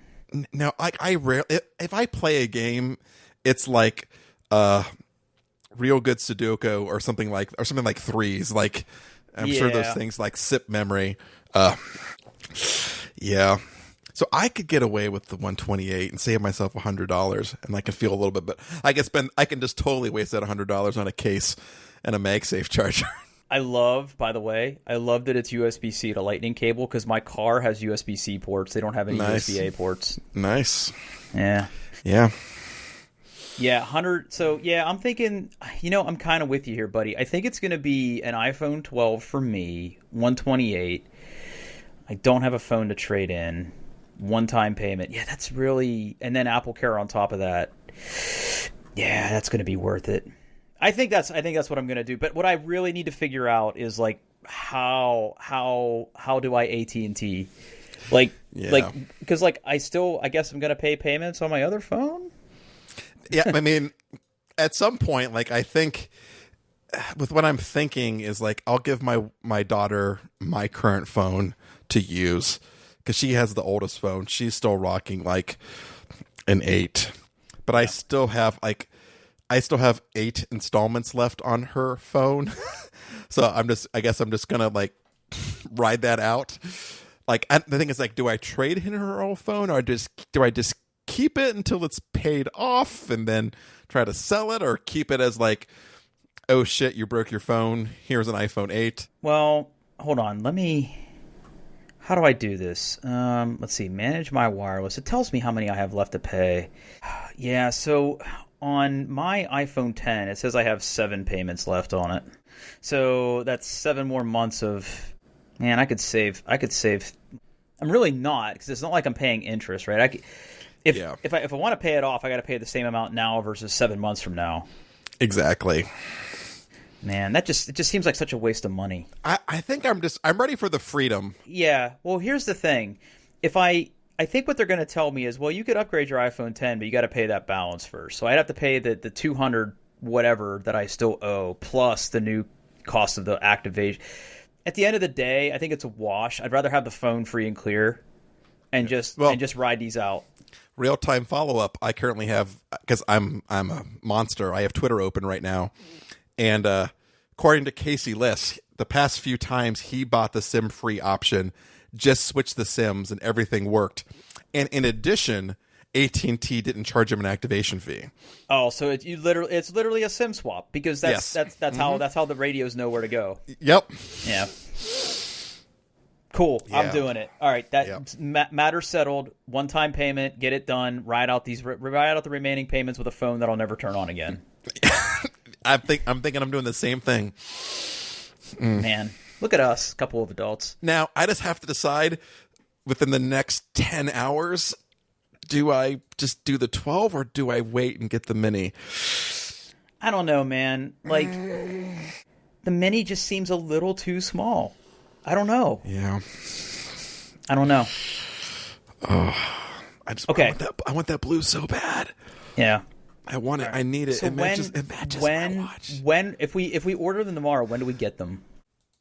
No, I rarely. If I play a game, it's like real good Sudoku or something like threes. Like I'm sure those things like sip memory. Yeah. So I could get away with the 128 and save myself $100, and I can feel a little bit. But I can just totally waste that $100 on a case and a MagSafe charger. By the way, I love that it's USB-C to Lightning cable, because my car has USB-C ports. They don't have any USB-A ports. Nice. Yeah. Yeah. Yeah, 100. So, yeah, I'm thinking, I'm kind of with you here, buddy. I think it's going to be an iPhone 12 for me, 128. I don't have a phone to trade in. One-time payment. Yeah, that's really... And then Apple Care on top of that. Yeah, that's going to be worth it. I think that's what I'm going to do. But what I really need to figure out is, like, how do I AT&T? Like, because, like, I guess I'm going to pay payments on my other phone? Yeah, I mean, at some point, like, I think... With what I'm thinking is, like, I'll give my daughter my current phone to use, because she has the oldest phone. She's still rocking like an 8, but I still have 8 installments left on her phone. So I guess I'm just gonna like ride that out. Like, the thing is, like, do I trade in her old phone, or do I just keep it until it's paid off and then try to sell it, or keep it as like, oh shit, you broke your phone, here's an iPhone 8? Well, hold on, how do I do this? Let's see. Manage my wireless. It tells me how many I have left to pay. Yeah, so on my iPhone 10, it says I have 7 payments left on it. So that's 7 more months of... Man, I could save... I'm really not, because it's not like I'm paying interest, right? If I want to pay it off, I got to pay the same amount now versus 7 months from now. Exactly. Man, it just seems like such a waste of money. I think I'm ready for the freedom. Yeah. Well, here's the thing. I think what they're going to tell me is, well, you could upgrade your iPhone 10, but you got to pay that balance first. So I'd have to pay the $200 whatever that I still owe, plus the new cost of the activation. At the end of the day, I think it's a wash. I'd rather have the phone free and clear and just ride these out. Real-time follow-up. I currently have, because I'm a monster, I have Twitter open right now. And according to Casey Liss, the past few times he bought the SIM-free option, just switched the SIMs and everything worked. And in addition, AT&T didn't charge him an activation fee. Oh, so it's literally a SIM swap, because that's how the radios know where to go. Yep. Yeah. Cool. Yeah. I'm doing it. All right. Matter settled. One-time payment. Get it done. Ride out the remaining payments with a phone that I'll never turn on again. I'm thinking I'm doing the same thing. Man, look at us, a couple of adults. Now, I just have to decide within the next 10 hours, do I just do the 12 or do I wait and get the mini? I don't know, man. Like, the mini just seems a little too small. I don't know. Yeah. I don't know. Oh, I want that blue so bad. Yeah. I want it. Right. I need it. So it matches my watch. If we order them tomorrow, when do we get them?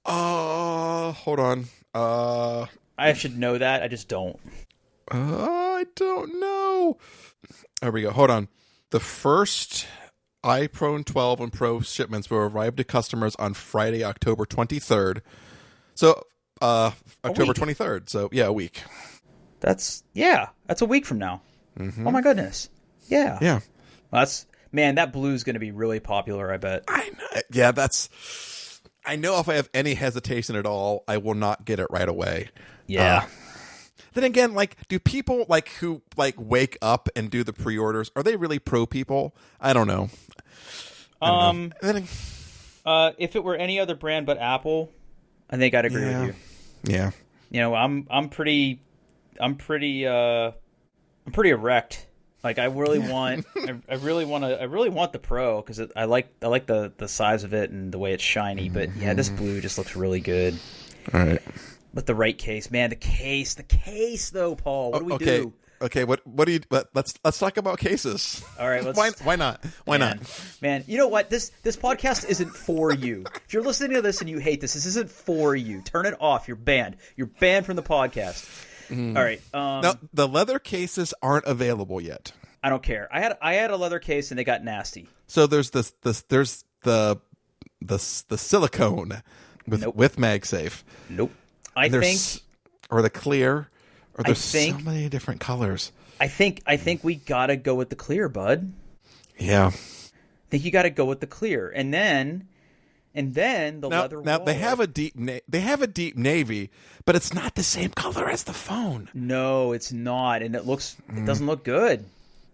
Hold on. I should know that. I just don't. I don't know. There we go. Hold on. The first iPhone 12 and Pro shipments will arrive to customers on Friday, October 23rd. So, October 23rd. So, yeah, a week. That's a week from now. Mm-hmm. Oh, my goodness. Yeah. Yeah. Well, that blue's going to be really popular, I bet. I know. Yeah, I know if I have any hesitation at all, I will not get it right away. Yeah. Then again, like, do people like who like wake up and do the pre-orders? Are they really pro people? I don't know. If it were any other brand but Apple, I think I'd agree with you. Yeah. You know, I'm pretty erect. Like, I really want, I really want the Pro because I like the size of it and the way it's shiny. But yeah, this blue just looks really good. All right. With the right case, man. The case though, Paul. What do we do? Okay. What do you? Let's talk about cases. All right. Why not? Why not? Man, you know what? This podcast isn't for you. If you're listening to this and you hate this isn't for you. Turn it off. You're banned. You're banned from the podcast. All right. Now, the leather cases aren't available yet. I don't care. I had a leather case and they got nasty. So there's the silicone with MagSafe. Nope. Or the clear. Or there's so many different colors. I think we gotta go with the clear, bud. Yeah. I think you gotta go with the clear, and then the leather. Now they have a deep navy, but it's not the same color as the phone. No, it's not, and it doesn't look good.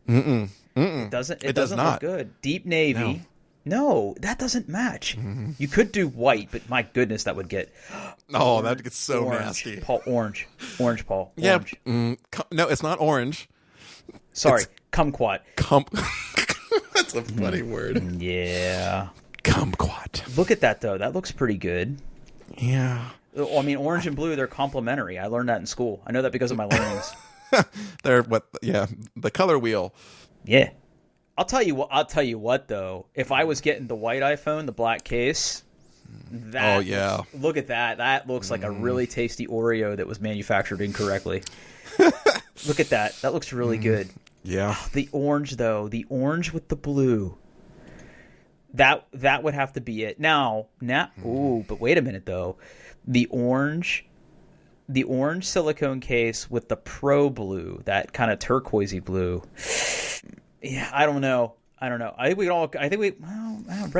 It doesn't look good. Deep navy. No, that doesn't match. You could do white, but my goodness, that would get. Oh, that gets so orange. nasty. Paul, orange, Paul. Yeah. Orange. No, it's not orange. Sorry, kumquat. That's a funny word. Yeah. Kumquat. Look at that though. That looks pretty good. Yeah. I mean, orange and blue, they're complementary. I learned that in school. I know that because of my learnings. They're the color wheel. Yeah. I'll tell you what though. If I was getting the white iPhone, the black case, look at that. That looks like a really tasty Oreo that was manufactured incorrectly. Look at that. That looks really good. Yeah. Oh, the orange though, the orange with the blue. That would have to be it. Now, but wait a minute though. The orange silicone case with the Pro blue, that kind of turquoisey blue. Yeah, I don't know. Red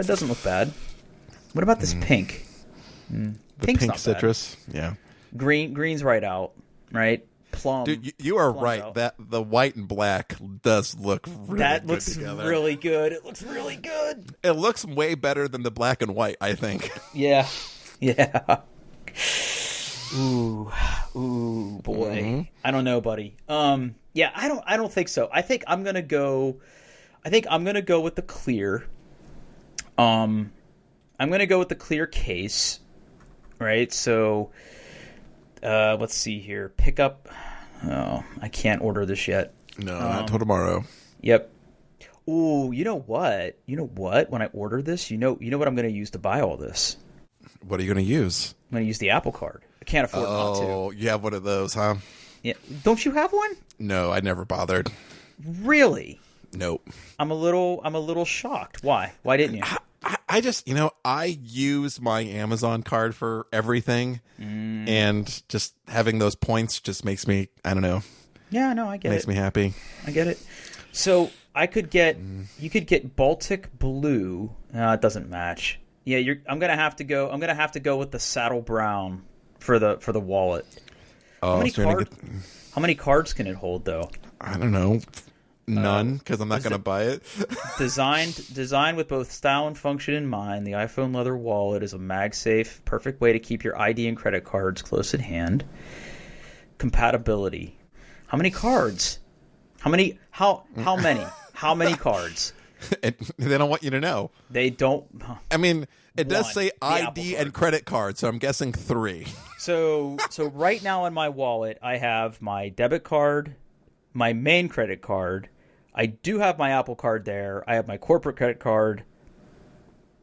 doesn't look bad. What about this pink? The Pink's pink not citrus. bad. Yeah. Green's right out, right? Plum. Dude, you are right. Out. That the white and black does look really that good looks together. really good. It looks really good. It looks way better than the black and white, I think. Yeah. Ooh, boy. I don't know, buddy. Yeah, I don't think so. I think I'm gonna go with the clear. I'm gonna go with the clear case. Right? So let's see here. Pick up. Oh, I can't order this yet. No, not till tomorrow. Yep. Ooh, you know what? When I order this, you know what I'm gonna use to buy all this? What are you gonna use? I'm gonna use the Apple Card. I can't afford not to. Oh, you have one of those, huh? Yeah. Don't you have one? No, I never bothered. Really? Nope. I'm a little shocked. Why? Why didn't you? I just, I use my Amazon card for everything, and just having those points just makes me, I don't know. Yeah, no, I get it. Makes me happy. I get it. So you could get Baltic Blue. No, it doesn't match. Yeah, I'm gonna have to go with the saddle brown for the wallet. Oh, how many cards can it hold though? I don't know. None, because I'm not going to buy it. Designed with both style and function in mind, the iPhone leather wallet is a MagSafe, perfect way to keep your ID and credit cards close at hand. Compatibility. How many cards? How many cards? They don't want you to know. They don't. I mean, it does say ID and credit card, so I'm guessing 3. So right now in my wallet, I have my debit card, my main credit card. I do have my Apple Card there. I have my corporate credit card,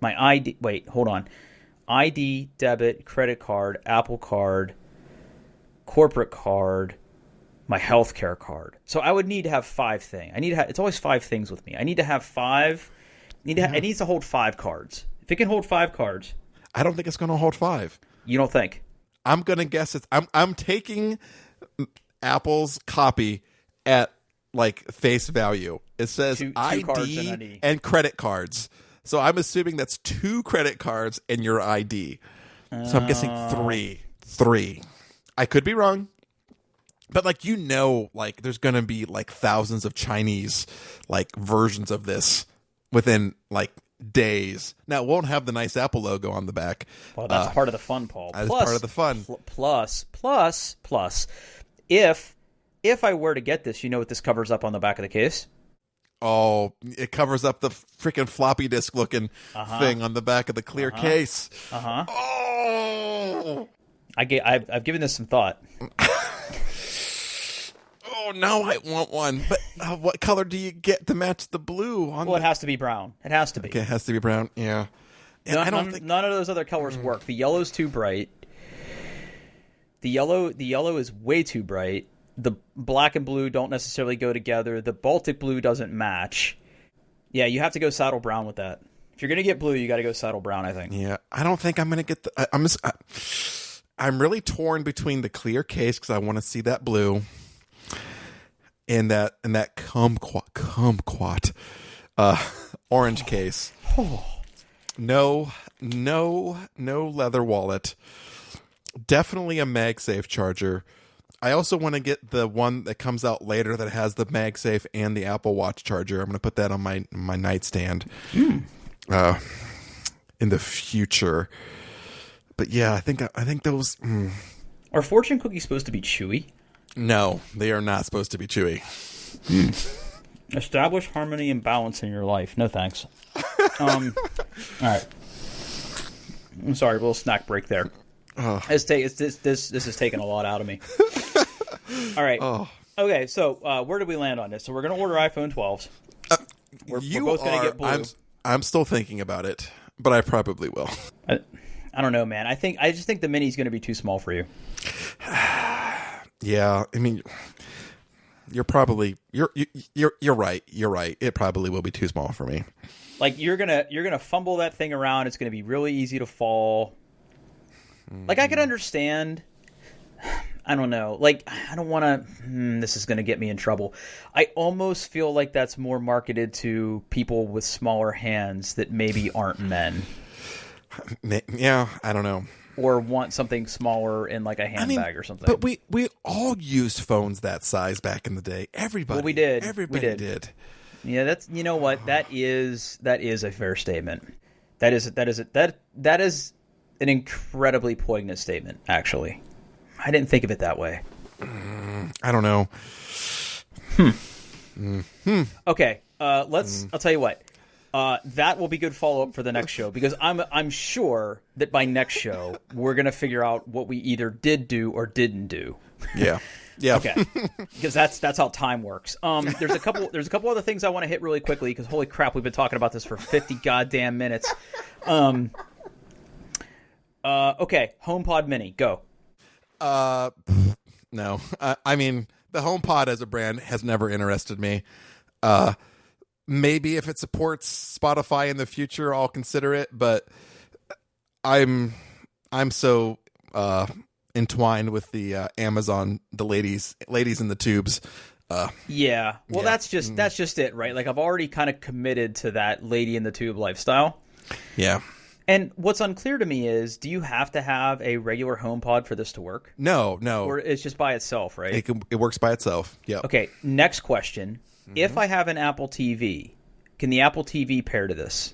my ID. Wait, hold on. ID, debit, credit card, Apple Card, corporate card, my healthcare card. So I would need to have 5 things. It's always 5 things with me. I need to have 5. It needs to hold 5 cards. If it can hold 5 cards, I don't think it's going to hold 5. You don't think? I'm going to guess it's. I'm taking Apple's copy at like face value. It says two ID cards and and credit cards. So I'm assuming that's 2 credit cards and your ID. So I'm guessing 3. 3. I could be wrong. But like, like there's going to be like thousands of Chinese like versions of this within like days. Now, it won't have the nice Apple logo on the back. Well, that's part of the fun, Paul. That's part of the fun. Plus, if I were to get this, you know what this covers up on the back of the case? Oh, it covers up the freaking floppy disk looking thing on the back of the clear case. Oh, I've given this some thought. Oh, no, I want one. But what color do you get to match the blue? Well, it has to be brown. It has to be. Okay, it has to be brown. Yeah. I don't think none of those other colors work. The yellow's too bright. The yellow is way too bright. The black and blue don't necessarily go together. The Baltic blue doesn't match. Yeah, you have to go saddle brown with that. If you're gonna get blue, you got to go saddle brown, I think. Yeah, I don't think I'm gonna get the. I'm really torn between the clear case because I want to see that blue, and that kumquat orange case. No leather wallet. Definitely a MagSafe charger. I also want to get the one that comes out later that has the MagSafe and the Apple Watch charger. I'm going to put that on my nightstand in the future. But yeah, I think those. Are fortune cookies supposed to be chewy? No, they are not supposed to be chewy. Establish harmony and balance in your life. No thanks. All right. I'm sorry, a little snack break there. This is taking a lot out of me. All right. Okay, so where did we land on this? So we're going to order iPhone 12s. We're both going to get blue. I'm still thinking about it, but I probably will. I don't know, man. I just think the mini's going to be too small for you. Yeah, I mean, you're right. You're right. It probably will be too small for me. Like you're gonna fumble that thing around. It's going to be really easy to fall. Like, I could understand. I don't know. Like, I don't want to. This is going to get me in trouble. I almost feel like that's more marketed to people with smaller hands that maybe aren't men. Yeah, I don't know. Or want something smaller in like a handbag or something. But we all used phones that size back in the day. Everybody. Well, we did. Everybody did. Yeah, that's, you know what? That is a fair statement. That is an incredibly poignant statement, actually. I didn't think of it that way. I don't know. Okay, I'll tell you what. That will be good follow-up for the next show, because I'm sure that by next show we're going to figure out what we either did do or didn't do. Yeah. Yeah. Okay. Because that's how time works. There's a couple other things I want to hit really quickly, because holy crap, we've been talking about this for 50 goddamn minutes. Okay, HomePod Mini, go. No. I mean, the HomePod as a brand has never interested me. Maybe if it supports Spotify in the future, I'll consider it. But I'm so entwined with the Amazon, the ladies in the tubes. Yeah. Well, that's just it, right? Like, I've already kind of committed to that lady in the tube lifestyle. Yeah. And what's unclear to me is, do you have to have a regular HomePod for this to work? No. Or it's just by itself, right? It works by itself. Yeah. Okay. Next question. If I have an Apple TV, can the Apple TV pair to this?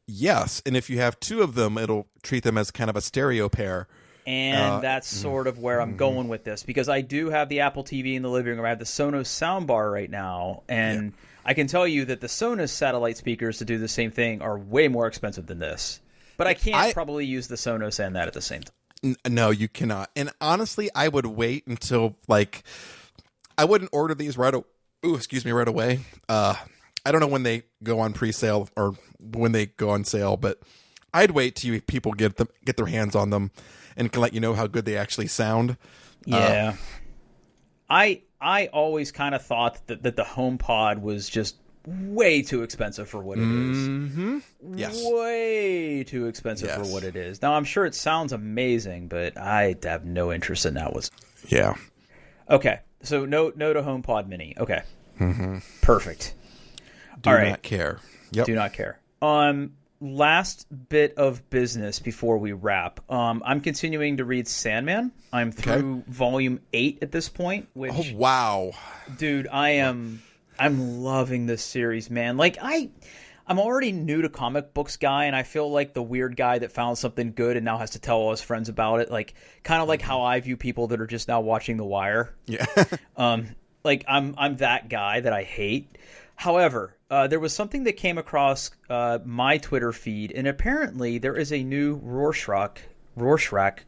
Yes. And if you have 2 of them, it'll treat them as kind of a stereo pair. And that's sort of where I'm going with this, because I do have the Apple TV in the living room. I have the Sonos soundbar right now, and I can tell you that the Sonos satellite speakers to do the same thing are way more expensive than this. But I can't probably use the Sonos and that at the same time. No, you cannot. And honestly, I would wait until, like, I wouldn't order these right away. I don't know when they go on pre-sale or when they go on sale, but I'd wait till people get their hands on them and can let you know how good they actually sound. Yeah. I always kind of thought that the HomePod was just way too expensive for what it is. Mm-hmm. Yes. Way too expensive for what it is. Now, I'm sure it sounds amazing, but I have no interest in that. Yeah. Okay. So no to HomePod Mini. Okay. Mm-hmm. Perfect. Do not care. Yep. Do not care. Last bit of business before we wrap. I'm continuing to read Sandman. I'm through volume 8 at this point. Which, oh wow, dude, I'm loving this series, man. Like I'm already new to comic books guy, and I feel like the weird guy that found something good and now has to tell all his friends about it. Like kind of like how I view people that are just now watching The Wire. Yeah. Like I'm that guy that I hate. However, there was something that came across my Twitter feed, and apparently there is a new Rorschach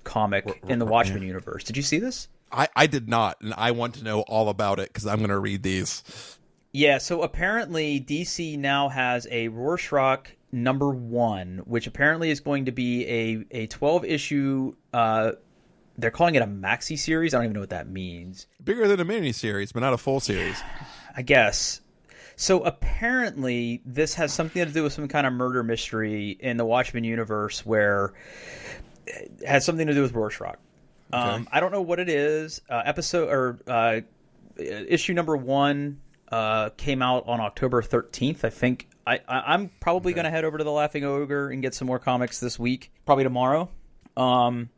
comic in the Watchmen universe. Did you see this? I did not, and I want to know all about it because I'm going to read these. Yeah, so apparently DC now has a Rorschach #1, which apparently is going to be a 12-issue. They're calling it a maxi series. I don't even know what that means. Bigger than a mini series, but not a full series. I guess. So apparently this has something to do with some kind of murder mystery in the Watchmen universe where it has something to do with Rorschach. Okay. I don't know what it is. Issue #1 came out on October 13th. I think I'm probably going to head over to the Laughing Ogre and get some more comics this week, probably tomorrow. And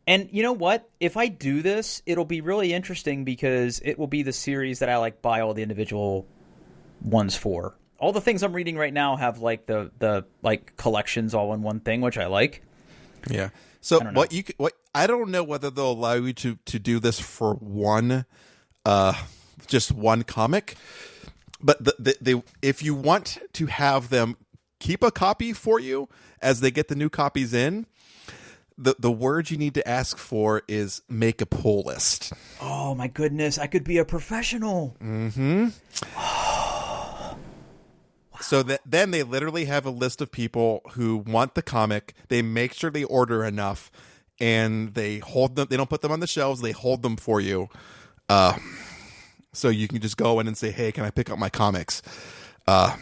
you know what? If I do this, it'll be really interesting because it will be the series that I like buy all the individual ones for. All the things I'm reading right now have like the like collections all in one thing, which I like. Yeah. So I don't know whether they'll allow you to do this for one, just one comic, but they if you want to have them keep a copy for you as they get the new copies in, the word you need to ask for is make a pull list. Oh my goodness, I could be a professional. Mm-hmm. So then they literally have a list of people who want the comic. They make sure they order enough, and they hold them. They don't put them on the shelves. They hold them for you. So you can just go in and say, hey, can I pick up my comics? Now,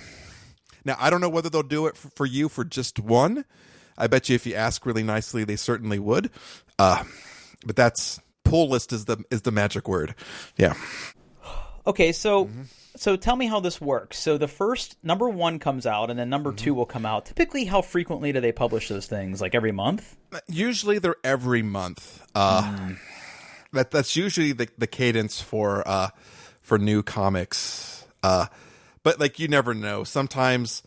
I don't know whether they'll do it for you for just one. I bet you if you ask really nicely, they certainly would. But that's pull list is the magic word. Yeah. Okay, so so tell me how this works. So the first #1 comes out, and then #2 will come out. Typically, how frequently do they publish those things? Like every month? Usually they're every month. That's usually the cadence for new comics. But like you never know. Sometimes,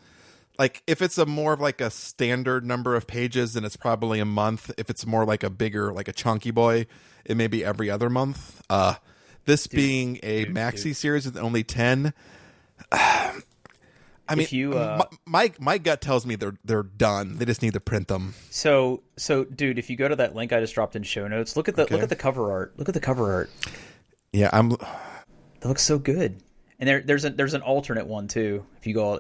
like if it's a more of like a standard number of pages, then it's probably a month. If it's more like a bigger, like a chunky boy, it may be every other month. This being a maxi series with only 10, I mean, my gut tells me they're done. They just need to print them. So, dude, if you go to that link I just dropped in show notes, look at the cover art. Look at the cover art. Yeah, That looks so good. And there's an alternate one too. If you go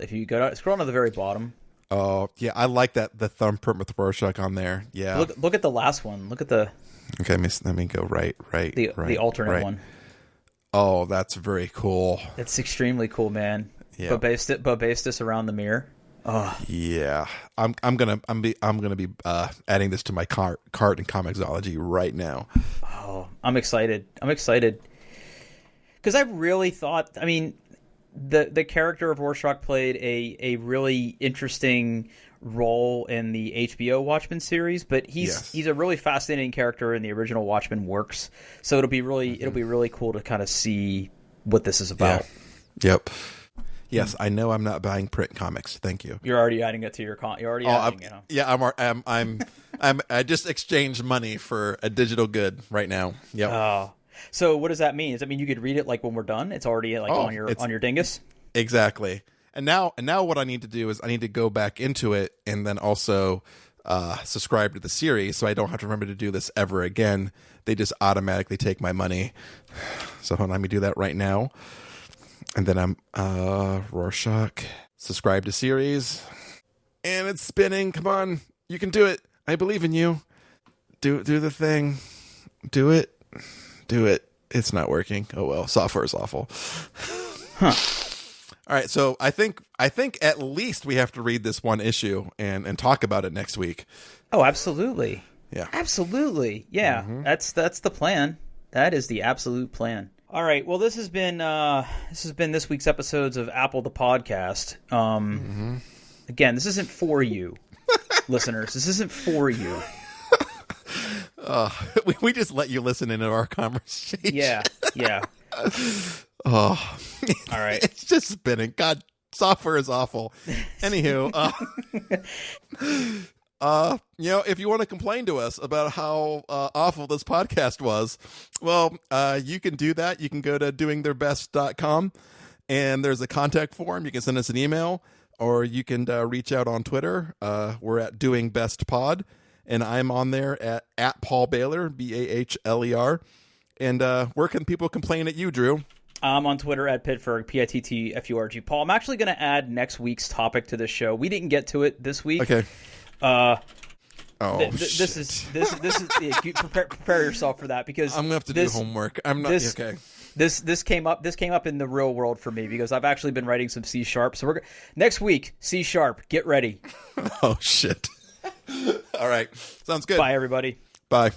scroll down to the very bottom. Oh yeah, I like that the thumbprint with Rorschach on there. Yeah. Look at the last one. Look at the. Okay, let me go right. The alternate one. Oh, that's very cool. It's extremely cool, man. Yeah. Bobastis around the mirror. Oh. Yeah. I'm gonna be adding this to my cart in Comixology right now. Oh, I'm excited. Because I really thought, I mean, the character of Rorschach played a really interesting role in the HBO Watchmen series, but he's a really fascinating character in the original Watchmen works. So it'll be really cool to kind of see what this is about. Yeah. Yep. Yes, I know I'm not buying print comics. Thank you. You're already adding it to your You're already adding it. Huh? Yeah, I just exchanged money for a digital good right now. Yep. Oh. So what does that mean? Does that mean you could read it like when we're done? It's already like on your dingus? Exactly. And now what I need to do is I need to go back into it and then also subscribe to the series so I don't have to remember to do this ever again. They just automatically take my money. So hold on, let me do that right now. And then I'm Rorschach, subscribe to series. And it's spinning. Come on. You can do it. I believe in you. Do the thing. Do it. It's not working. Oh well, software is awful. Huh. All right, so I think at least we have to read this one issue and talk about it next week. Oh, absolutely. Yeah. Absolutely. Yeah. Mm-hmm. That's the plan. That is the absolute plan. All right. Well, this has been this week's episodes of Apple the Podcast. Again, this isn't for you, listeners. This isn't for you. We just let you listen into our conversation. Yeah. All right. It's just spinning. God, software is awful. Anywho, if you want to complain to us about how awful this podcast was, well, you can do that. You can go to doingtheirbest.com, and there's a contact form. You can send us an email, or you can reach out on Twitter. We're at doingbestpod, and I'm on there at Paul Baylor, Bahler. And where can people complain at you, Drew? I'm on Twitter at Pittsburgh, Pittfurg. Paul, I'm actually going to add next week's topic to the show. We didn't get to it this week. Okay. This is you prepare yourself for that, because I'm gonna have to do homework. I'm not okay. This came up in the real world for me, because I've actually been writing some C#. So next week, C#. Get ready. Oh shit. All right. Sounds good. Bye, everybody. Bye.